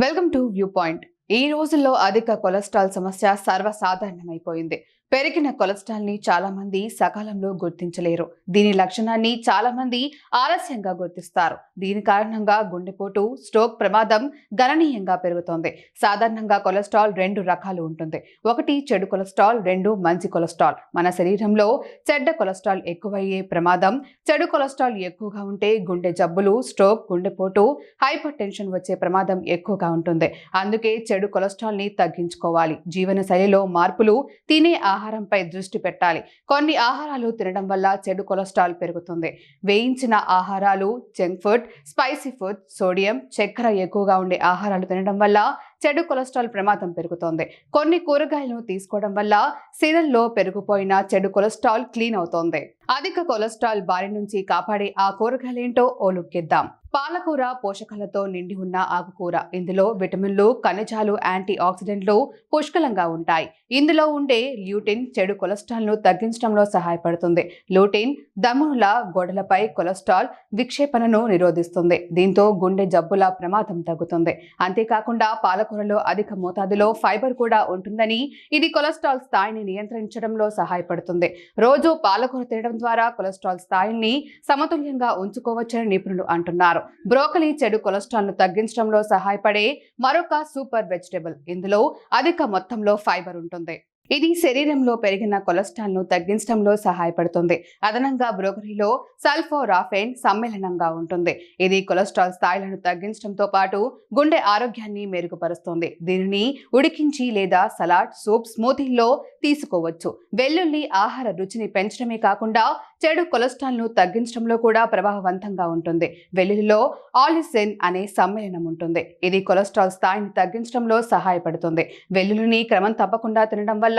Welcome to view point. ఈ రోజుల్లో అధిక కొలెస్ట్రాల్ సమస్య సర్వసాధారణమైపోయింది. పెరిగిన కొలెస్ట్రాల్ ని చాలా మంది సకాలంలో గుర్తించలేరు. దీని లక్షణాన్ని చాలా మంది ఆలస్యంగా గుర్తిస్తారు. దీని కారణంగా గుండెపోటు, స్ట్రోక్ ప్రమాదం గణనీయంగా పెరుగుతోంది. సాధారణంగా కొలెస్ట్రాల్ రెండు రకాలు ఉంటుంది. ఒకటి చెడు కొలెస్ట్రాల్, రెండు మంచి కొలెస్ట్రాల్. మన శరీరంలో చెడ్డ కొలెస్ట్రాల్ ఎక్కువయ్యే ప్రమాదం, చెడు కొలెస్ట్రాల్ ఎక్కువగా ఉంటే గుండె జబ్బులు, స్ట్రోక్, గుండెపోటు, హైపర్ టెన్షన్ వచ్చే ప్రమాదం ఎక్కువగా ఉంటుంది. అందుకే చెడు కొలెస్ట్రాల్ ని తగ్గించుకోవాలి. జీవన శైలిలో మార్పులు, తినే ఆహారంపై దృష్టి పెట్టాలి. కొన్ని ఆహారాలు తినడం వల్ల చెడు కొలెస్ట్రాల్ పెరుగుతుంది. వేయించిన ఆహారాలు, junk food, spicy food, sodium, చక్కెర ఎక్కువగా ఉండే ఆహారాలు తినడం వల్ల చెడు కొలెస్ట్రాల్ ప్రమాదం పెరుగుతోంది. కొన్ని కూరగాయలను తీసుకోవడం వల్ల శరీరంలో పెరిగిపోయిన చెడు కొలెస్ట్రాల్ క్లీన్ అవుతోంది. అధిక కొలెస్ట్రాల్ బారి నుంచి కాపాడే ఆ కూరగాయలేంటో ఓ లుక్ ఇద్దాం. పాలకూర పోషకాలతో నిండి ఉన్న ఆకుకూర. ఇందులో విటమిన్లు, ఖనిజాలు, యాంటీ ఆక్సిడెంట్లు పుష్కలంగా ఉంటాయి. ఇందులో ఉండే ల్యూటిన్ చెడు కొలెస్ట్రాల్ ను తగ్గించడంలో సహాయపడుతుంది. ల్యూటిన్ ధమనుల గోడలపై కొలెస్ట్రాల్ విక్షేపణను నిరోధిస్తుంది. దీంతో గుండె జబ్బుల ప్రమాదం తగ్గుతుంది. అంతేకాకుండా పాలకూరలో అధిక మోతాదులో ఫైబర్ కూడా ఉంటుందని, ఇది కొలెస్ట్రాల్ స్థాయిని నియంత్రించడంలో సహాయపడుతుంది. రోజు పాలకూర తినడం ద్వారా కొలెస్ట్రాల్ స్థాయిని సమతుల్యంగా ఉంచుకోవచ్చని నిపుణులు అంటున్నారు. బ్రోకలీ చెడు కొలెస్ట్రాల్ ను తగ్గించడంలో సహాయపడే మరొక సూపర్ వెజిటబుల్. ఇందులో అధిక మొత్తంలో ఫైబర్ ఉంటుంది. ఇది శరీరంలో పెరిగిన కొలెస్ట్రాల్ ను తగ్గించడంలో సహాయపడుతుంది. అదనంగా బ్రోకలీలో సల్ఫోరాఫేన్ సమ్మేళనంగా ఉంటుంది. ఇది కొలెస్ట్రాల్ స్థాయిలను తగ్గించడంతో పాటు గుండె ఆరోగ్యాన్ని మెరుగుపరుస్తుంది. దీనిని ఉడికించి లేదా సలాడ్, సూప్, స్మూతీల్లో తీసుకోవచ్చు. వెల్లుల్లి ఆహార రుచిని పెంచడమే కాకుండా చెడు కొలెస్ట్రాల్ ను తగ్గించడంలో కూడా ప్రభావవంతంగా ఉంటుంది. వెల్లుల్లిలో ఆలిసిన్ అనే సమ్మేళనం ఉంటుంది. ఇది కొలెస్ట్రాల్ స్థాయిని తగ్గించడంలో సహాయపడుతుంది. వెల్లుల్లిని క్రమం తప్పకుండా తినడం వల్ల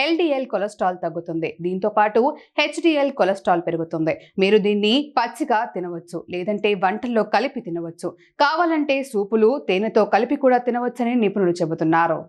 ఎల్డిఎల్ కొలెస్ట్రాల్ తగ్గుతుంది. దీంతో పాటు హెచ్డిఎల్ కొలెస్ట్రాల్ పెరుగుతుంది. మీరు దీన్ని పచ్చిగా తినవచ్చు, లేదంటే వంటల్లో కలిపి తినవచ్చు. కావాలంటే సూపులు, తేనెతో కలిపి కూడా తినవచ్చని నిపుణులు చెబుతున్నారు.